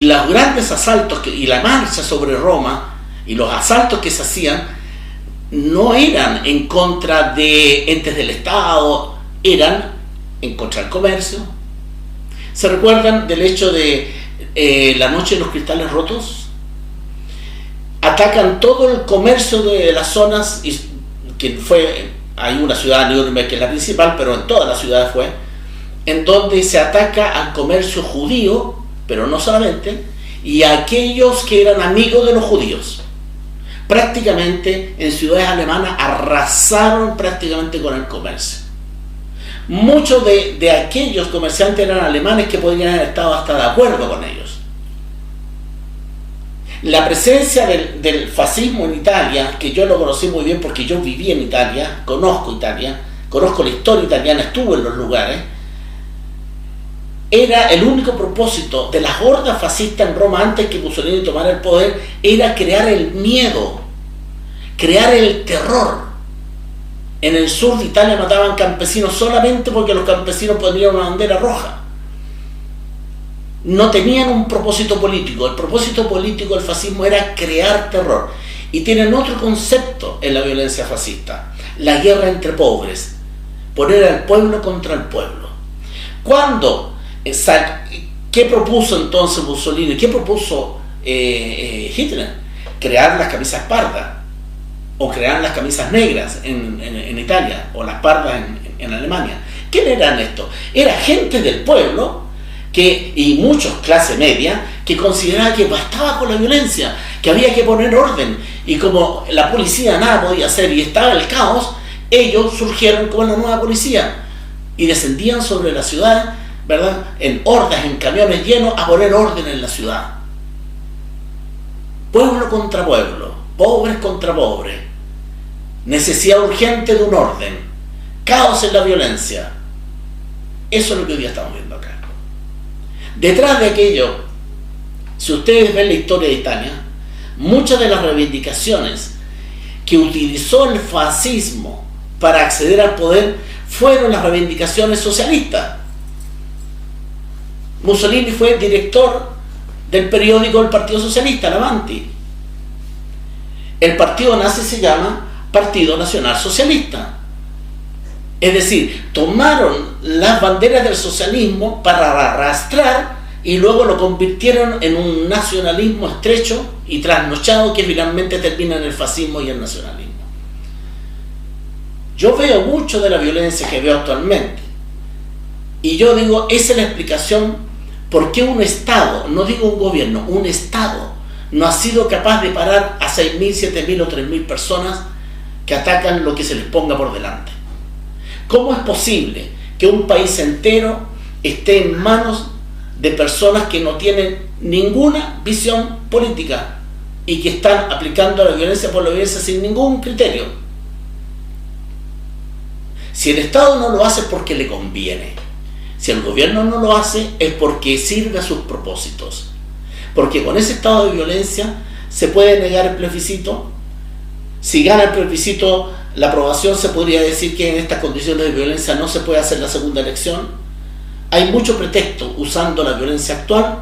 Los grandes asaltos y la marcha sobre Roma y los asaltos que se hacían no eran en contra de entes del Estado, eran en contra del comercio. ¿Se recuerdan del hecho de la noche de los cristales rotos? Atacan todo el comercio de las zonas, hay una ciudad, Nuremberg, que es la principal, pero en todas las ciudades fue, en donde se ataca al comercio judío, pero no solamente, y a aquellos que eran amigos de los judíos. Prácticamente en ciudades alemanas arrasaron prácticamente con el comercio. Muchos de aquellos comerciantes eran alemanes que podrían haber estado hasta de acuerdo con ellos. La presencia del fascismo en Italia, que yo lo conocí muy bien porque yo viví en Italia, conozco la historia italiana, estuve en los lugares, era el único propósito de las hordas fascistas en Roma antes que Mussolini tomara el poder, era crear el miedo, crear el terror. En el sur de Italia mataban campesinos solamente porque los campesinos ponían una bandera roja. No tenían un propósito político. El propósito político del fascismo era crear terror. Y tienen otro concepto en la violencia fascista: la guerra entre pobres, poner al pueblo contra el pueblo. ¿Qué propuso entonces Mussolini? ¿Qué propuso Hitler? Crear las camisas pardas, o crear las camisas negras en Italia, o las pardas en Alemania. ¿Quién eran estos? Era gente del pueblo, y muchos clase media, que consideraban que bastaba con la violencia, que había que poner orden, y como la policía nada podía hacer y estaba el caos, ellos surgieron como la nueva policía y descendían sobre la ciudad, ¿verdad?, en hordas, en camiones llenos, a poner orden en la ciudad. Pueblo contra pueblo, pobres contra pobres, necesidad urgente de un orden, caos en la violencia. Eso es lo que hoy día estamos viendo acá. Detrás de aquello, si ustedes ven la historia de Italia, muchas de las reivindicaciones que utilizó el fascismo para acceder al poder fueron las reivindicaciones socialistas. Mussolini fue director del periódico del Partido Socialista, l'Avanti. El partido nazi se llama Partido Nacional Socialista. Es decir, tomaron las banderas del socialismo para arrastrar y luego lo convirtieron en un nacionalismo estrecho y trasnochado que finalmente termina en el fascismo y el nacionalismo. Yo veo mucho de la violencia que veo actualmente y yo digo, esa es la explicación por qué un Estado, no digo un gobierno, un Estado no ha sido capaz de parar a 6.000, 7.000 o 3.000 personas que atacan lo que se les ponga por delante. ¿Cómo es posible que un país entero esté en manos de personas que no tienen ninguna visión política y que están aplicando la violencia por la violencia sin ningún criterio? Si el Estado no lo hace es porque le conviene. Si el gobierno no lo hace es porque sirve a sus propósitos. Porque con ese estado de violencia se puede negar el plebiscito. Si gana el plebiscito, la aprobación, se podría decir que en estas condiciones de violencia no se puede hacer la segunda elección. Hay mucho pretexto usando la violencia actual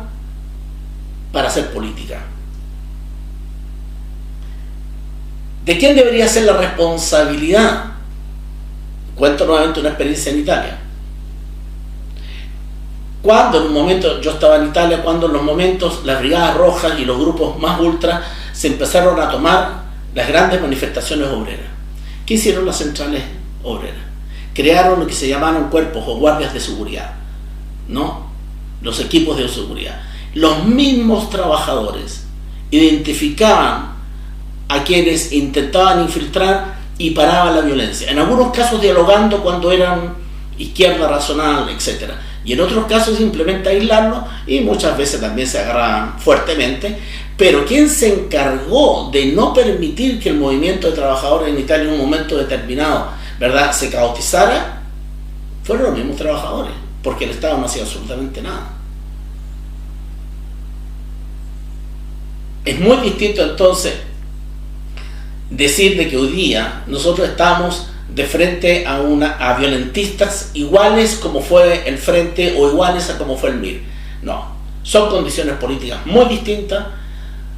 para hacer política. ¿De quién debería ser la responsabilidad? Cuento nuevamente una experiencia en Italia. Cuando en un momento, yo estaba en Italia, cuando en los momentos las brigadas rojas y los grupos más ultras se empezaron a tomar las grandes manifestaciones obreras. ¿Qué hicieron las centrales obreras? Crearon lo que se llamaron cuerpos o guardias de seguridad, ¿no? Los equipos de seguridad. Los mismos trabajadores identificaban a quienes intentaban infiltrar y paraban la violencia. En algunos casos dialogando cuando eran izquierda razonable, etc. Y en otros casos simplemente aislarlo, y muchas veces también se agarraban fuertemente. Pero quien se encargó de no permitir que el movimiento de trabajadores en Italia en un momento determinado, ¿verdad?, se caotizara, fueron los mismos trabajadores, porque el Estado no hacía absolutamente nada. Es muy distinto entonces decir de que hoy día nosotros estamos de frente a violentistas iguales como fue el Frente o iguales a como fue el MIR. No, Son condiciones políticas muy distintas,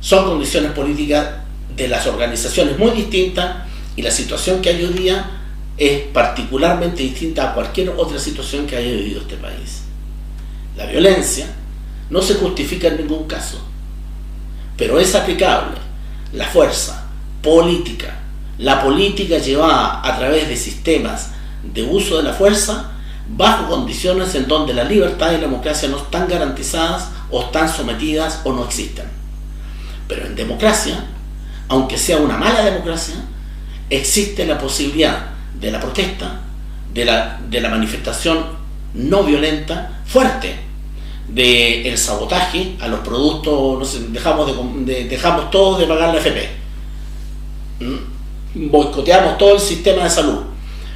son condiciones políticas de las organizaciones muy distintas, y la situación que hay hoy día es particularmente distinta a cualquier otra situación que haya vivido este país. La violencia no se justifica en ningún caso, pero es aplicable la fuerza política, la política llevada a través de sistemas de uso de la fuerza bajo condiciones en donde la libertad y la democracia no están garantizadas o están sometidas o no existen. Pero en democracia, aunque sea una mala democracia, existe la posibilidad de la protesta, de la manifestación no violenta fuerte, del sabotaje a los productos, no sé, dejamos todos de pagar la FP, boicoteamos todo el sistema de salud.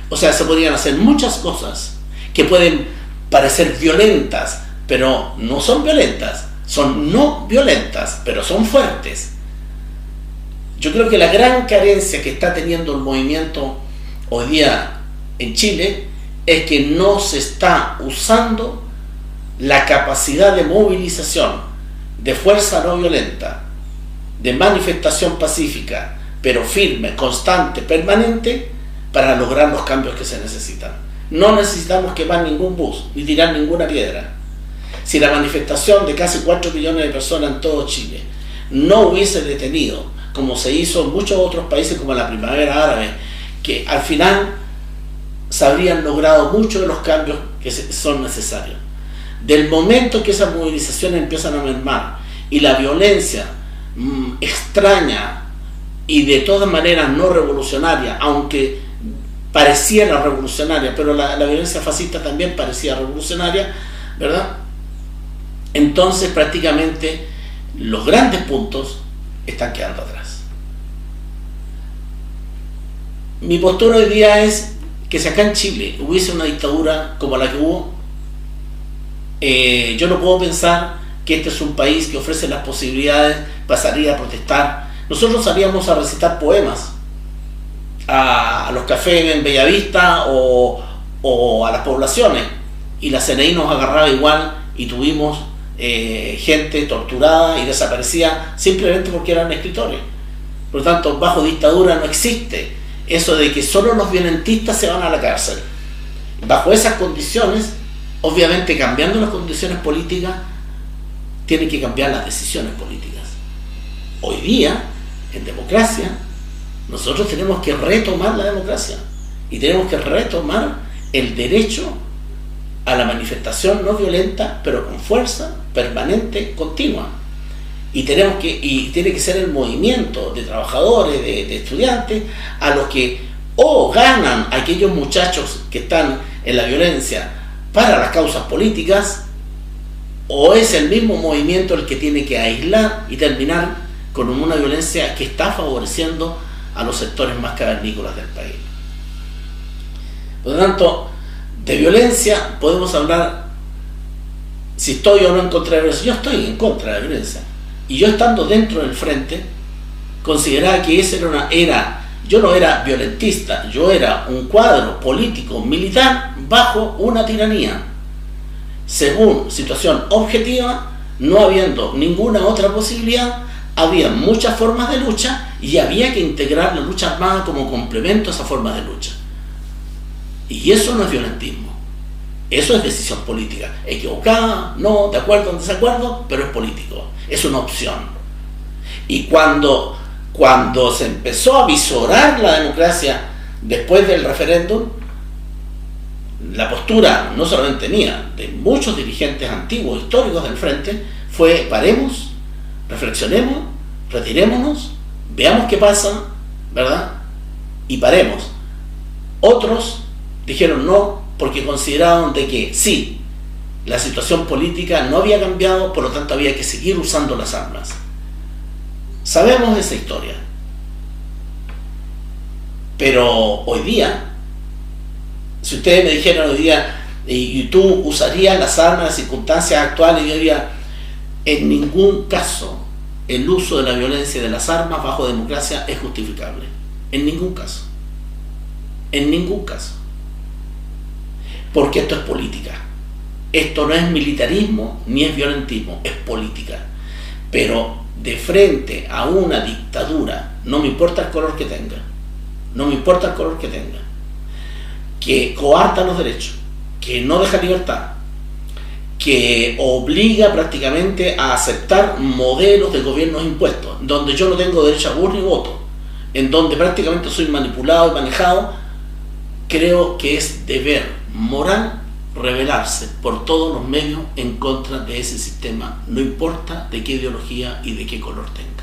O sea, se podrían hacer muchas cosas que pueden parecer violentas, pero no son violentas, son no violentas, pero son fuertes. Yo creo que la gran carencia que está teniendo el movimiento hoy día en Chile es que no se está usando la capacidad de movilización, de fuerza no violenta, de manifestación pacífica, pero firme, constante, permanente, para lograr los cambios que se necesitan. No necesitamos quemar ningún bus, ni tirar ninguna piedra. Si la manifestación de casi 4 millones de personas en todo Chile no hubiese detenido, como se hizo en muchos otros países como la primavera árabe, que al final se habrían logrado muchos de los cambios que son necesarios. Del momento que esas movilizaciones empiezan a mermar y la violencia extraña y de todas maneras no revolucionaria, aunque pareciera revolucionaria, pero la violencia fascista también parecía revolucionaria, ¿verdad? Entonces prácticamente los grandes puntos están quedando atrás. Mi postura hoy día es que si acá en Chile hubiese una dictadura como la que hubo, yo no puedo pensar que este es un país que ofrece las posibilidades para salir a protestar. Nosotros salíamos a recitar poemas a los cafés en Bellavista o a las poblaciones, y la CNI nos agarraba igual, y tuvimos gente torturada y desaparecida simplemente porque eran escritores. Por lo tanto, bajo dictadura no existe eso de que solo los violentistas se van a la cárcel. Bajo esas condiciones, obviamente cambiando las condiciones políticas, tienen que cambiar las decisiones políticas. Hoy día, en democracia, nosotros tenemos que retomar la democracia y tenemos que retomar el derecho a la manifestación no violenta, pero con fuerza permanente, continua. Y tiene que ser el movimiento de trabajadores, de estudiantes, a los que o ganan aquellos muchachos que están en la violencia para las causas políticas, o es el mismo movimiento el que tiene que aislar y terminar con una violencia que está favoreciendo a los sectores más cavernícolas del país. Por lo tanto, de violencia podemos hablar, si estoy o no en contra de la violencia. Yo estoy en contra de la violencia, y yo, estando dentro del frente, consideraba que ese yo no era violentista, yo era un cuadro político militar bajo una tiranía, según situación objetiva, no habiendo ninguna otra posibilidad. Había muchas formas de lucha y había que integrar la lucha armada como complemento a esa forma de lucha. Y eso no es violentismo, eso es decisión política, equivocada, no, de acuerdo o en desacuerdo, pero es político, es una opción. Y cuando se empezó a visorar la democracia después del referéndum, la postura, no solamente mía, de muchos dirigentes antiguos, históricos del frente, fue: paremos, reflexionemos, retirémonos, veamos qué pasa, ¿verdad? Y paremos. Otros dijeron no, porque consideraban de que sí, la situación política no había cambiado, por lo tanto había que seguir usando las armas. Sabemos esa historia. Pero hoy día, si ustedes me dijeran hoy día, y tú usarías las armas en las circunstancias actuales, yo diría: en ningún caso el uso de la violencia y de las armas bajo democracia es justificable. En ningún caso. En ningún caso. Porque esto es política. Esto no es militarismo ni es violentismo, es política. Pero de frente a una dictadura, no me importa el color que tenga, no me importa el color que tenga, que coarta los derechos, que no deja libertad, que obliga prácticamente a aceptar modelos de gobiernos impuestos, donde yo no tengo derecho a voz ni voto, en donde prácticamente soy manipulado y manejado, creo que es deber moral rebelarse por todos los medios en contra de ese sistema, no importa de qué ideología y de qué color tenga.